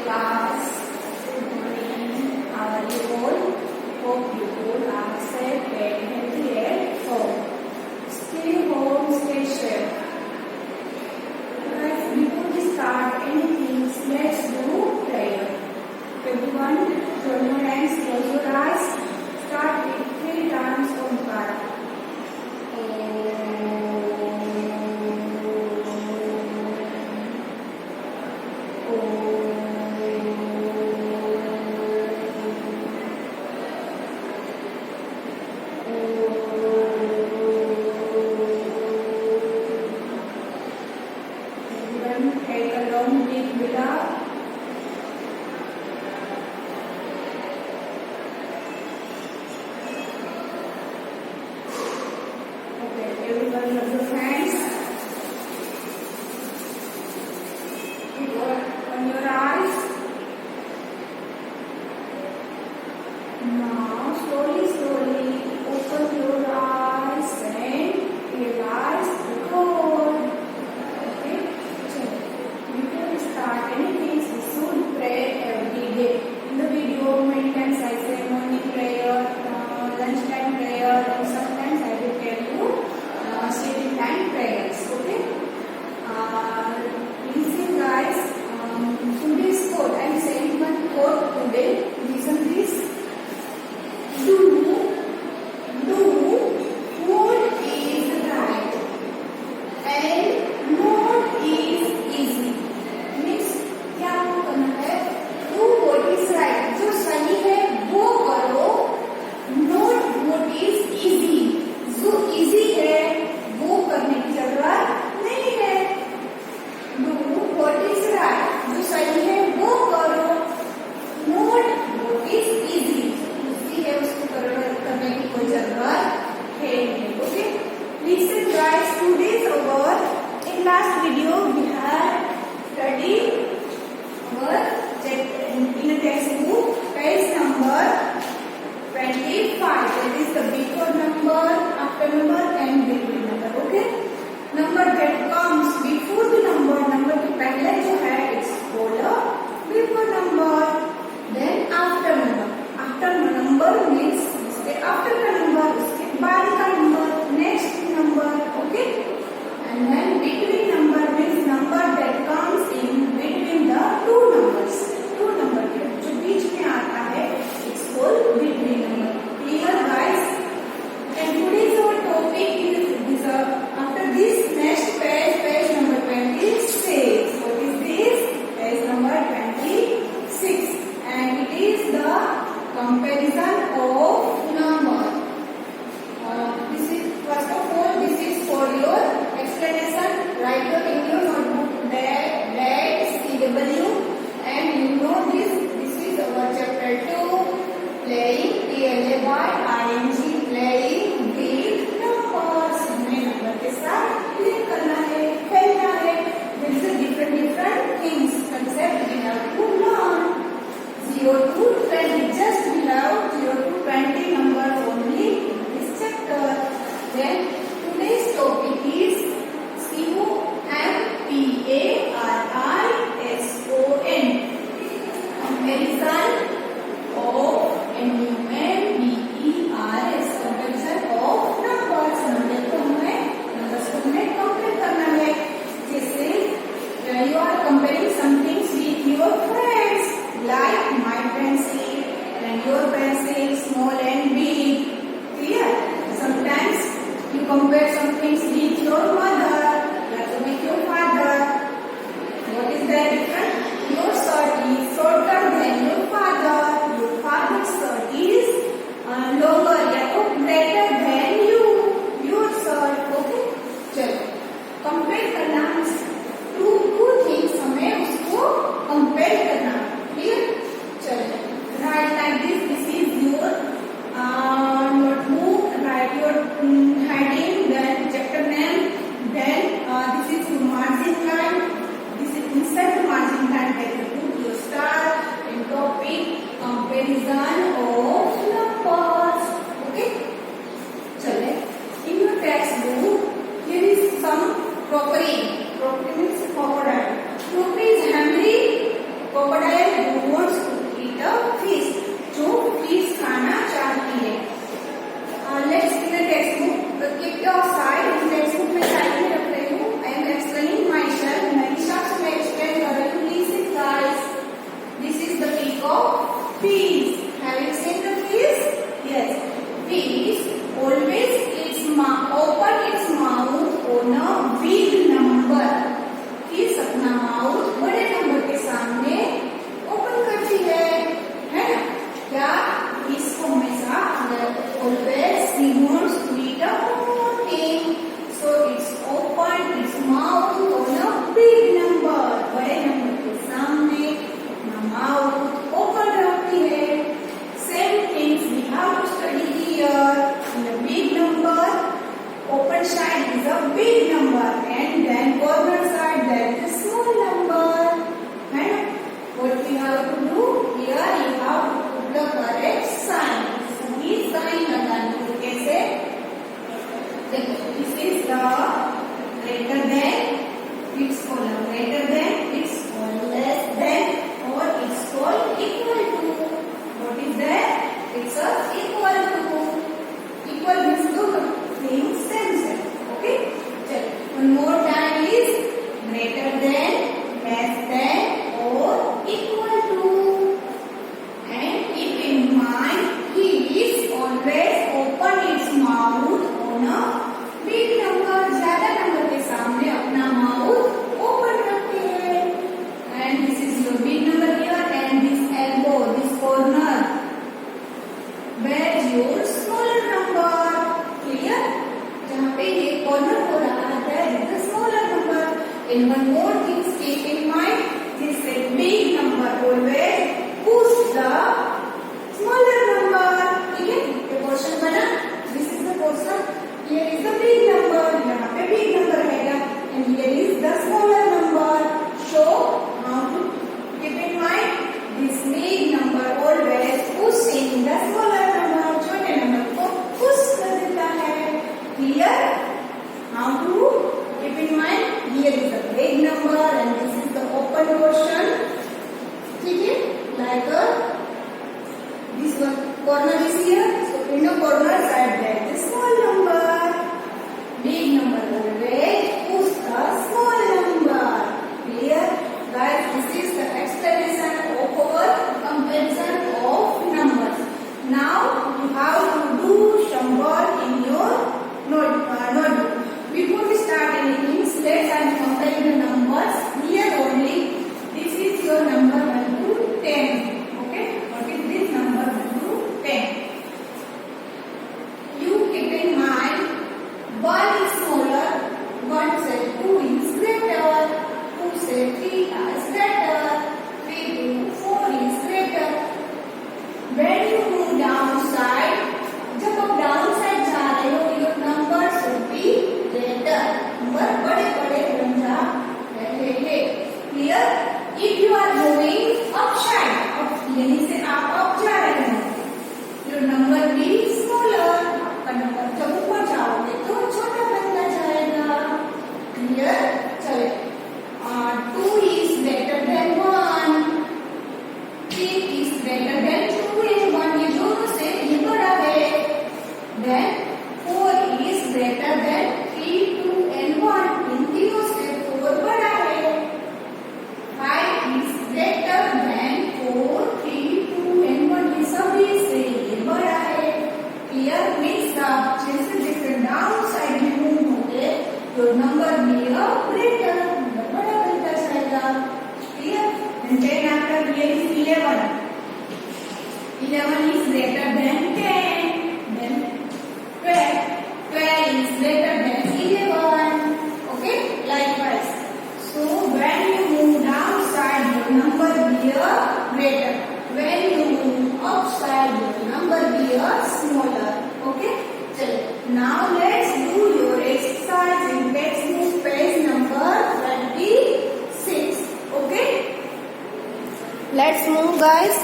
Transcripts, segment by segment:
class. Good morning. How are you all? Hope you all are safe and healthy at home. Stay home, stay safe. Guys, before we start anything, let's do prayer. Everyone, turn your hands, close your eyes. Start with 3 times Omkara. Take a long deep breath. Okay, everyone rub your hands. On your eyes. Now slowly open your eyes and realize the goal. Okay, so before we start anything, we should pray every day. In the video, many times I say morning prayer, lunchtime prayer, and sometimes I will tell you sleeping time prayers. Okay. Listen, guys. Today's quote. I am saying one quote today. Listen this. Do what is right and not is easy. Means क्या आपको करना है? Do what is right. जो सही है वो करो. Not what is easy. जो easy है वो करने की जरूरत नहीं है. Do what is right. जो सही है वो करो. Not what is easy. easy है उसको करने की कोई जरूरत है नहीं. Okay. Listen guys, today's our in last video we have studied our chapter in a textbook page number 25. That is the before number, after number and between number. Okay. Number that comes before the number के पहले जो है it's called a before number. Then after number. After number means उसके after का number, उसके बाद का number, next number. Okay. And then between number means number that comes in between the two numbers. Two number के जो बीच में आता है it's called between number. Clear guys? And today's our topic is after this next page number 26. What is this? Page number 26. And it is the comparison of number. This is first of all this is for your explanation. Write your in your notebook that CW and you know this is our chapter 2 playing PLAY playing with numbers. हमें number के साथ play करना है, खेलना है. There is a different things concept we have to learn. 0 to 20. Just we have 0 to 20 number only in this chapter. Then today's topic is comparison of NUMBERS comparison of numbers. Number को हमें compare करना है. जैसे you are comparing something with your friends like my pencil and your pencil, small and big. Clear? Sometimes you compare something with your mother, with your father. What is the difference? Your shirt is shorter than your father. Your father's shirt is longer or greater than you. Your shirt. Okay? चलो compare करना two things हमें उसको compare करना. Clear? चलो write like this. This is your notebook. Write your heading. Then called greater than, it's called less than, or it's called equal to. What is that? It's a equal to. Equal means two things same same. Okay. Chalo. One more time is greater than, less than, or equal to. And keep in mind, he is always open its mouth on a big number. ज्यादा number के सामने अपना mouth open रखते हैं. And this is your big number here, and this elbow, this corner, where your smaller number. Clear? जहाँ पे ये corner हो रहा है, there is the smaller number. And one more thing, keep in mind, this is a big number. Always push the smaller number. ठीक है? ये portion बना. This is the portion. Here is the big number. यहाँ पे big number रहेगा. And here is the smaller number. So now to keep in mind, this big number always pushing the smaller number. छोटे number को push कर देता है. Clear? Now to keep in mind, here is the big number and this is the open portion. ठीक है? Like this one corner is here, so in the corner side there is small number. Big number always push the small number. Clear? Guys, this is the explanation of our comparison of numbers. Now you have to do some work in your notebook. Before we start anything, let's compare the numbers here only. This is your number 1 to 10. Okay? What is this number 1 to 10? You keep in mind, 1 is smaller, 1 say 2 is greater, 2 say 3 is greater, 3 to 4 is greater. When you move downside, जब आप downside जा रहे हो, your number should be greater. Number बड़े बड़े बन जा रहे हैं. Clear? If you are moving upside, यानी से आप up जा रहे हो, your number be smaller. आपका नंबर जब ऊपर जाओगे तो छोटा बनता जाएगा. Clear? चले. 2 is greater than 1. 3 is greater than 2 and 1. ये दोनों से ये बड़ा है. Then 4 is greater than 3, 2 and 1. इन तीनों से 4 बड़ा है. 5 is greater than 4, 3, 2 and 1. ये सभी से ये बड़ा है. Clear? Means आप जैसे जैसे डाउन साइड में मूव होंगे, तो नंबर भी greater, नंबर बड़ा बनता जाएगा. Clear? And then after here is 11. 11 is greater than 10. Then 12. 12 is greater than 11. Okay? Likewise. So when you move downside, your number be greater. When you move upside, your number be smaller. Okay? Chalo. Now let's do your exercise in textbook page number 26. Okay? Let's move, guys.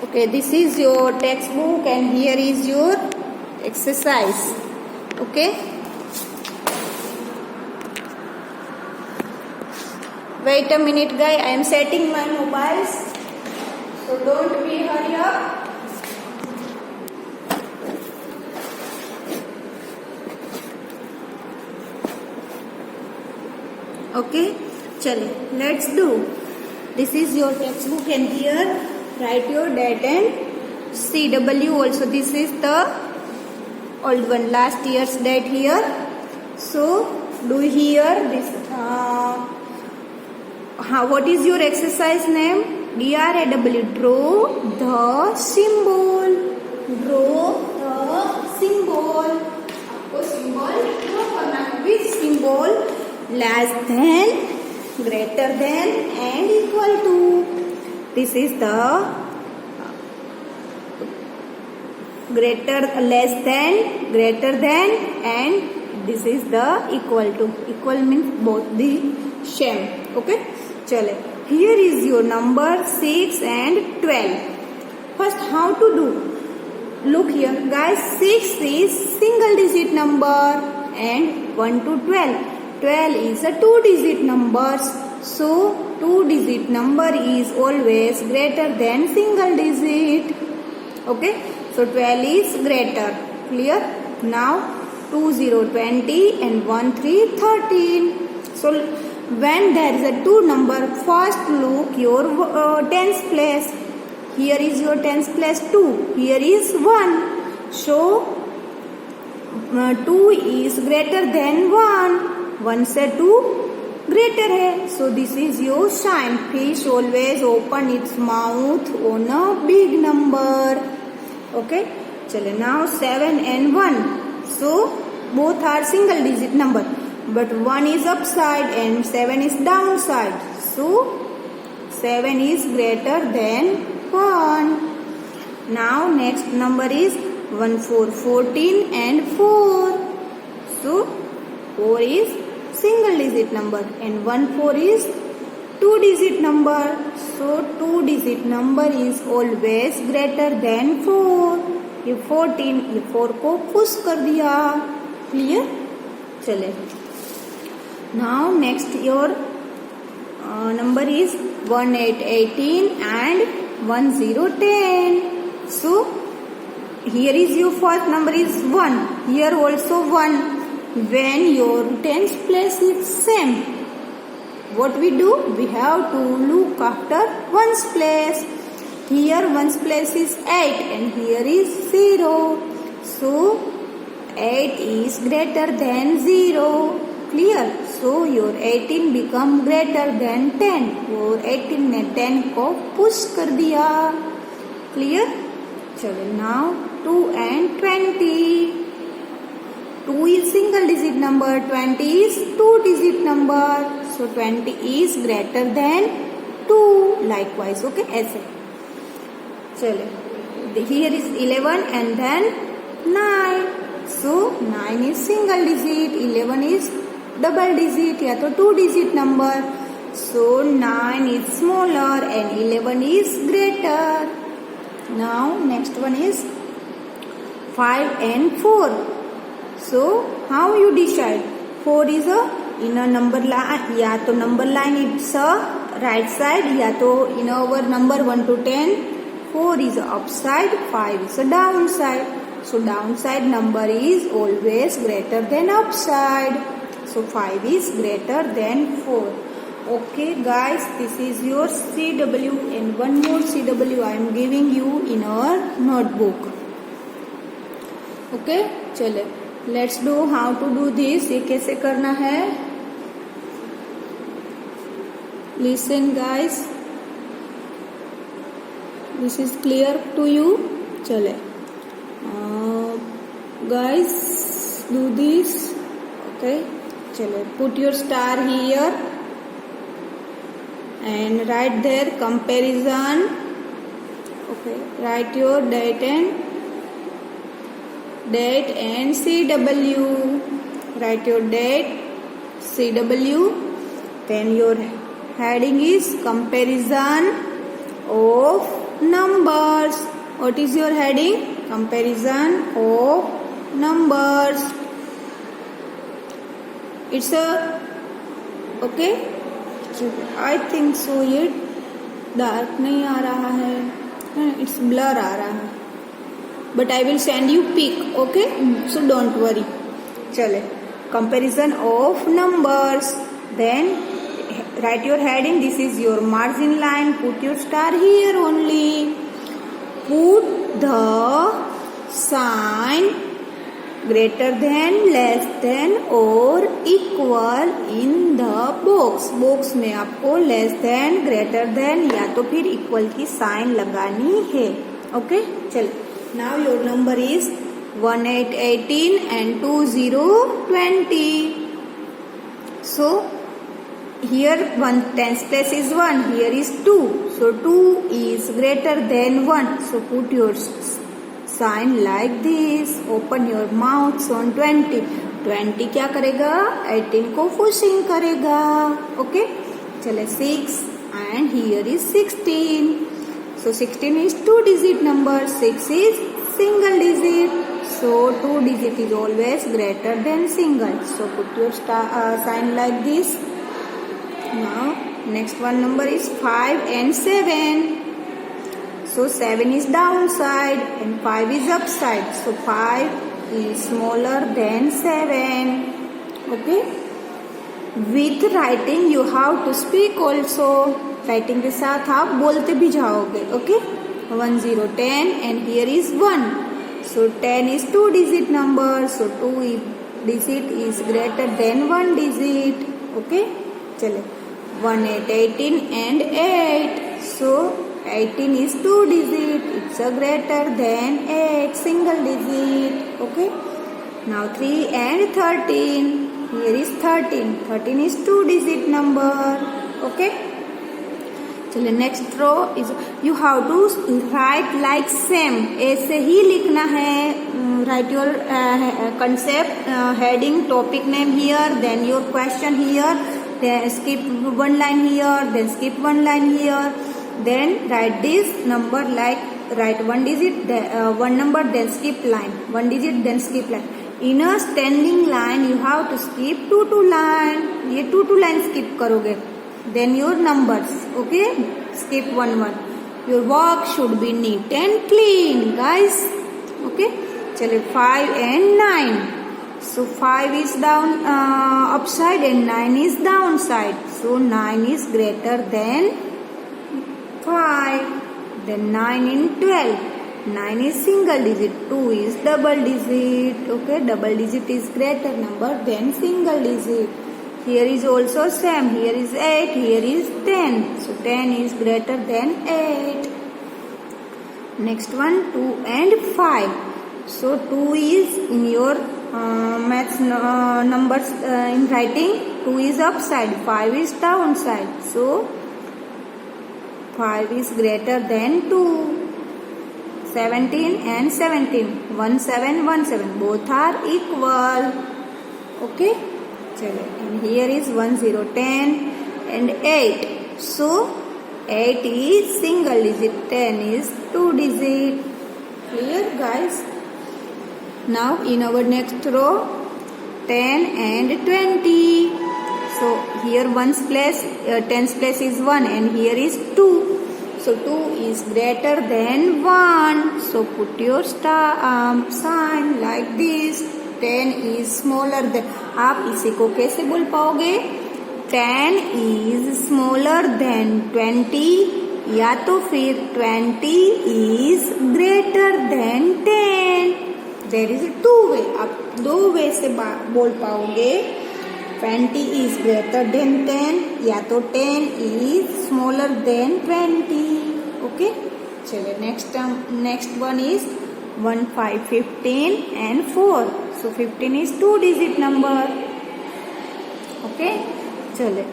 Okay, this is your textbook and here is your exercise. Okay? Wait a minute, guys. I am setting my mobiles. So don't be hurry up. Okay? Chale, let's do. This is your textbook and here write your date and CW also. This is the old one, last year's date here. So do here this. What is your exercise name? DRAW. Draw the symbol. Draw the symbol. आपको symbol draw करना है. Which symbol? Less than, greater than and equal to. This is the greater, less than, greater than and this is the equal to. Equal means both the same. Okay? Chale. Here is your number 6 and 12. First, how to do? look here guys, 6 is single digit number and 1 to 12. 12 is a two digit numbers. So two digit number is always greater than single digit. Okay, so 12 is greater. Clear? Now 2 0 20 and 1 3 13. So when there is a two number, first look your tens place. Here is your tens place 2. Here is 1. So 2 is greater than 1. 1 से 2 greater है. So this is your sign. Fish always open its mouth on a big number. Okay. चले now 7 and 1. So both are single digit number, but 1 is upside and 7 is downside. So 7 is greater than 1. Now next number is 1 4 14 and 4. So 4 is single digit number and 1 4 is two digit number. So two digit number is always greater than 4. ये 14, ये 4 को push कर दिया. Clear? चले now next your number is 1 8 18 and 1 0 10. So here is your first number is 1. Here also 1. When your tens place is same, what we do? We have to look after ones place. Here ones place is 8 and here is 0. So 8 is greater than 0. Clear? So your 18 become greater than 10. और 18 ने 10 को push कर दिया. Clear? चलो now 2 and 20. 2 is single digit number, 20 is two digit number. So 20 is greater than 2. Likewise, okay? ऐसे. चले here is 11 and then 9. So 9 is single digit, 11 is double digit या तो two digit number. So 9 is smaller and 11 is greater. Now next one is 5 and 4. So how you decide? 4 is in a number line, या तो number line it's a right side या तो in our number 1 to 10. 4 is upside, 5 is a downside. So downside number is always greater than upside. So 5 is greater than 4. Okay guys, this is your CW and one more CW I am giving you in our notebook. Okay, चले let's do how to do this. ये कैसे करना है? Listen guys. This is clear to you? चले guys, do this. Okay, चले put your star here and write there comparison. Okay, write your date and CW. Write your date, CW. Then your heading is comparison of numbers. What is your heading? Comparison of numbers. It's a okay. I think so. ये dark नहीं आ रहा है. It's blur आ रहा है. But I will send you pic. Okay. So don't worry. चले. Comparison of numbers. Then write your heading. This is your margin line. Put your star here only. Put the sign greater than, less than or equal in the box. Box में आपको less than, greater than या तो फिर equal की sign लगानी है. Okay? चल. Now your number is 1 8 18 and 2 0 20. So here 1 tens place is 1, here is 2. So 2 is greater than 1. So put your sign like this. Open your mouth on 20. 20 क्या करेगा? 18 को pushing करेगा. Okay? चले 6 and here is 16. So 16 is two digit number. 6 is single digit. So 2 digit is always greater than single. So put your sign like this. Now next one number is 5 and 7. So 7 is downside and 5 is upside. So 5 is smaller than 7. Okay. With writing you have to speak also. Writing के साथ आप बोलते भी जाओगे. Okay. 1 0 10 and here is 1. So 10 is 2 digit number. So 2 digit is greater than 1 digit. Okay. चले 1 8 18 and 8. So 18 is 2 digit. It's a greater than 8 single digit. Okay. Now 3 and 13. Here is 13. 13 is 2 digit number. Okay. चलिए next row is you have to write like same. ऐसे ही लिखना है. Write your concept, heading, topic name here, then your question here, then skip one line here, then skip one line here, then write this number like write one digit, one number, then skip line, one digit, then skip line. In a standing line you have to skip 2 line. ये 2 line skip करोगे. Then your numbers. Okay, skip 1 1. Your work should be neat and clean, guys. Okay, चलिए 5 and 9. So 5 is down upside and 9 is downside. So 9 is greater than 5. Then 9 in 12. 9 is single digit. 2 is double digit. Okay, double digit is greater number than single digit. Here is also same. Here is 8. Here is 10. So 10 is greater than 8. Next one 2 and 5. So 2 is in your maths numbers in writing. 2 is upside, 5 is downside. So 5 is greater than 2. 17 and 17. 1 7 1 7. Both are equal. Okay. चलो. And here is 1 0 10 and 8. So 8 is single digit. 10 is 2 digit. Clear, guys? Now in our next row 10 and 20. So here 1's place, 10's place is 1 and here is 2. So 2 is greater than 1. So put your sign like this. 10 is smaller than. आप इसी को कैसे बोल पाओगे? 10 is smaller than 20 या तो फिर 20 is greater than 10. There is 2 way. आप 2 way से बोल पाओगे. 20 is greater than 10 या तो 10 is smaller than 20. Okay. चलिए next one is 1 5 15 and 4. So 15 is 2 digit number. Okay. चलिए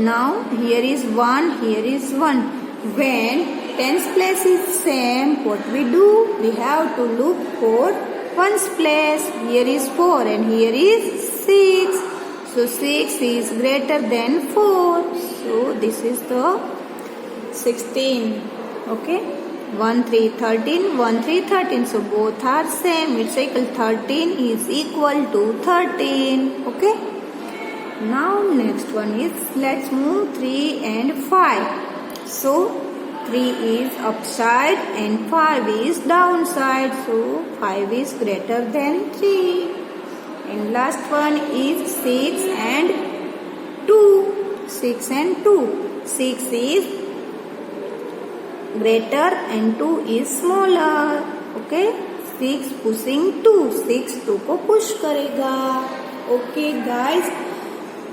now here is 1, here is 1. When 10's place is same, what we do? We have to look for 1's place. Here is 4 and here is 6. So 6 is greater than 4. So this is the 16. Okay. 1 3 13, 1 3 13. So both are same. It's equal. 13 is equal to 13. Okay. Now next one is let's move 3 and 5. So 3 is upside and 5 is downside. So 5 is greater than 3. And last one is 6 and 2. 6 and 2. 6 is greater and 2 is smaller. Okay. 6 pushing 2. 6 2 को push करेगा. Okay guys.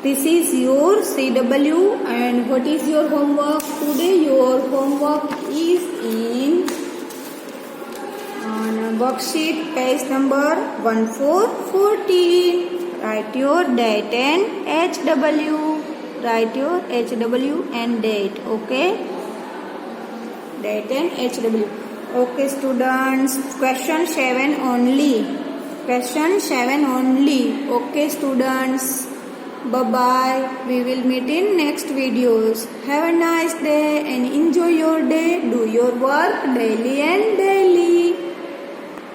This is your CW and what is your homework today? Your homework is in on worksheet page number 1414. Write your date and HW. Write your HW and date. Okay. Date and HW. Okay students. Question 7 only. Question 7 only. Okay students. Bye-bye. We will meet in next videos. Have a nice day and enjoy your day. Do your work daily and daily.